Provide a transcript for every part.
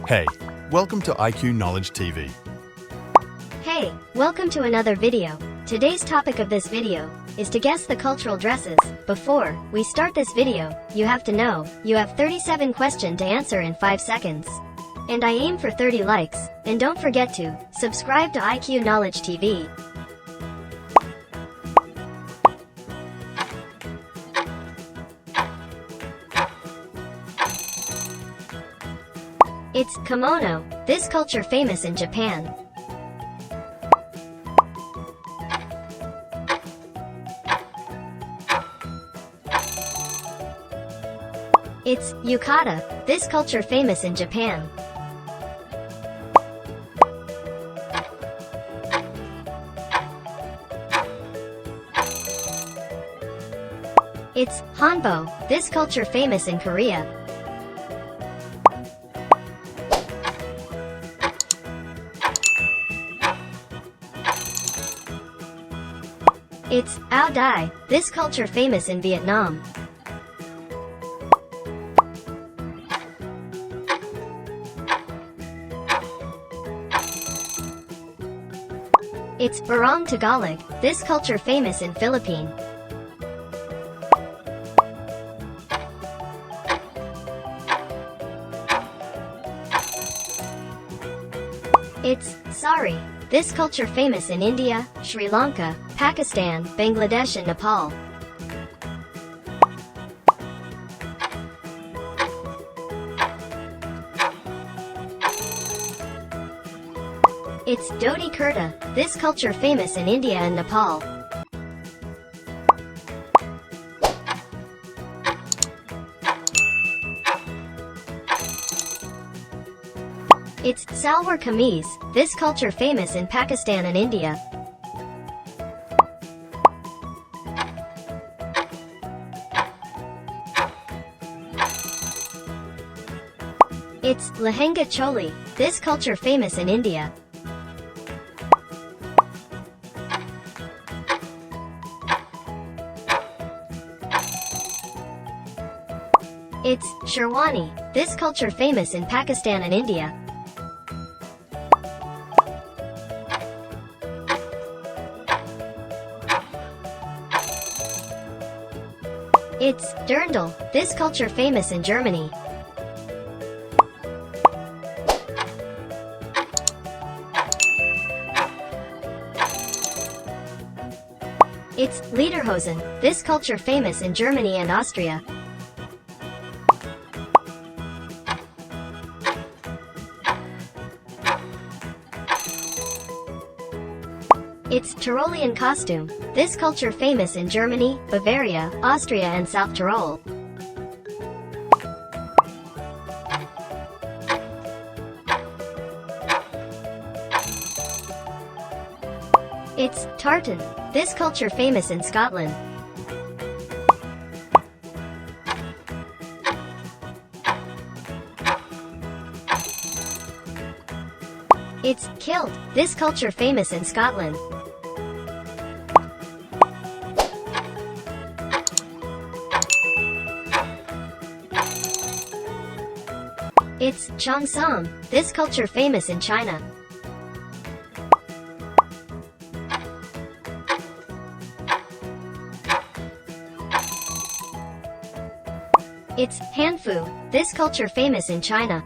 Hey, welcome to IQ Knowledge TV. Hey, welcome to another video. Today's topic of this video is to guess the cultural dresses. Before we start this video, you have to know, you have 37 questions to answer in 5 seconds. And I aim for 30 likes, and don't forget to subscribe to IQ Knowledge TV. It's kimono, this culture famous in Japan. It's yukata, this culture famous in Japan. It's hanbok, this culture famous in Korea. It's ao dai, this culture famous in Vietnam. It's barong Tagalog, this culture famous in Philippines. It's sari, this culture famous in India, Sri Lanka, Pakistan, Bangladesh and Nepal. It's dhoti kurta, this culture famous in India and Nepal. It's salwar kameez, this culture famous in Pakistan and India. It's lehenga choli, this culture famous in India. It's sherwani, this culture famous in Pakistan and India. It's dirndl, this culture famous in Germany. It's lederhosen, this culture famous in Germany and Austria. It's Tyrolean costume, this culture famous in Germany, Bavaria, Austria and South Tyrol. It's tartan, this culture famous in Scotland. It's kilt, this culture famous in Scotland. It's cheongsam, this culture famous in China. It's hanfu, this culture famous in China.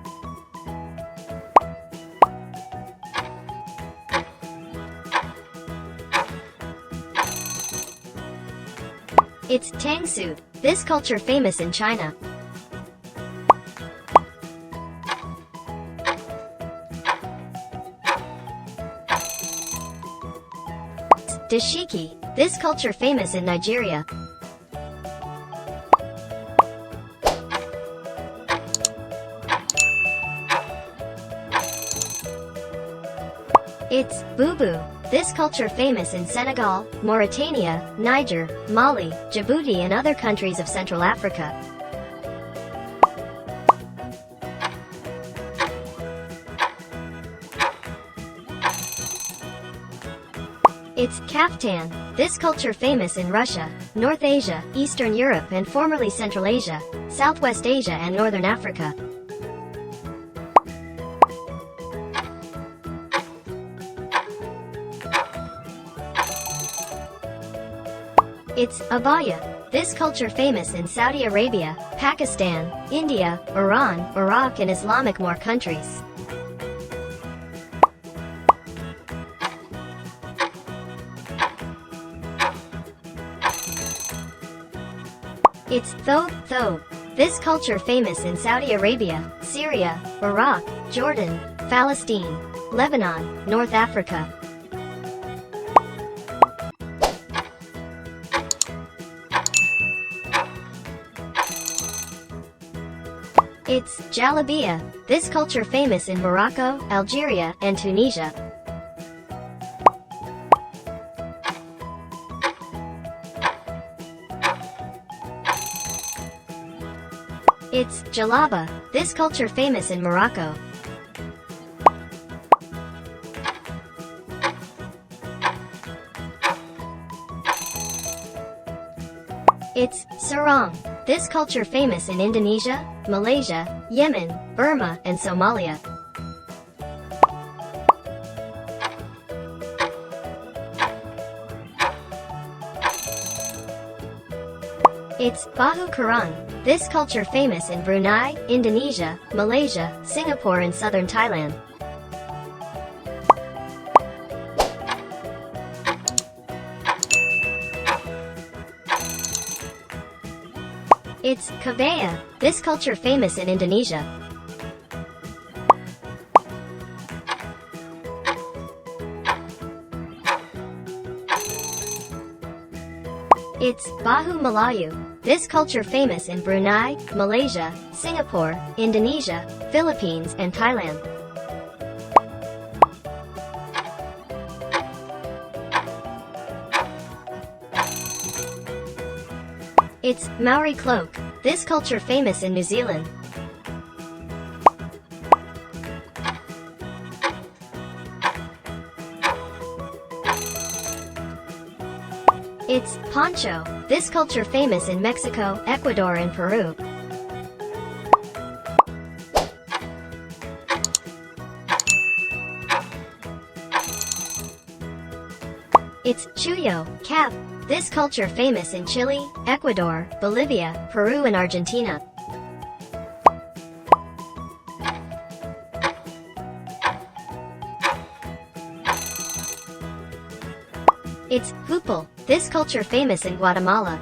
It's tangsuit, this culture famous in China. Dashiki, this culture famous in Nigeria. It's bubu, this culture famous in Senegal, Mauritania, Niger, Mali, Djibouti and other countries of Central Africa. It's kaftan, this culture famous in Russia, North Asia, Eastern Europe and formerly Central Asia, Southwest Asia and Northern Africa. It's abaya. This culture famous in Saudi Arabia, Pakistan, India, Iran, Iraq and Islamic more countries. It's thobe. This culture famous in Saudi Arabia, Syria, Iraq, Jordan, Palestine, Lebanon, North Africa. It's jalabiya. This culture famous in Morocco, Algeria, and Tunisia. It's jalaba. This culture famous in Morocco. It's sarong. This culture famous in Indonesia, Malaysia, Yemen, Burma, and Somalia. It's bahu karang. This culture famous in Brunei, Indonesia, Malaysia, Singapore and southern Thailand. It's kebaya. This culture famous in Indonesia. It's bahu Melayu. This culture famous in Brunei, Malaysia, Singapore, Indonesia, Philippines and Thailand. It's Maori cloak. This culture famous in New Zealand. It's poncho. This culture famous in Mexico, Ecuador and Peru. It's chuyo, cap. This culture famous in Chile, Ecuador, Bolivia, Peru and Argentina. It's hupal. This culture famous in Guatemala.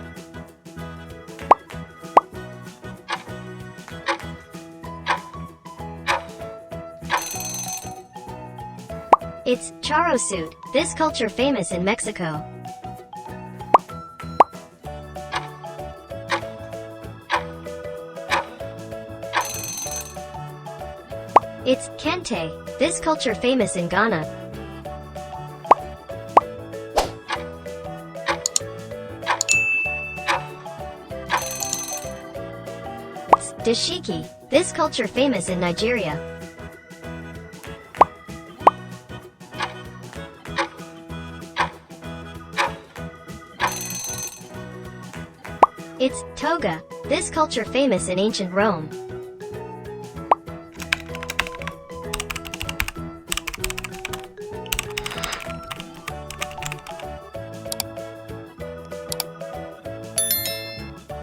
It's charro suit. This culture famous in Mexico. It's kente. This culture famous in Ghana. It's dashiki. This culture famous in Nigeria. It's toga. This culture famous in ancient Rome.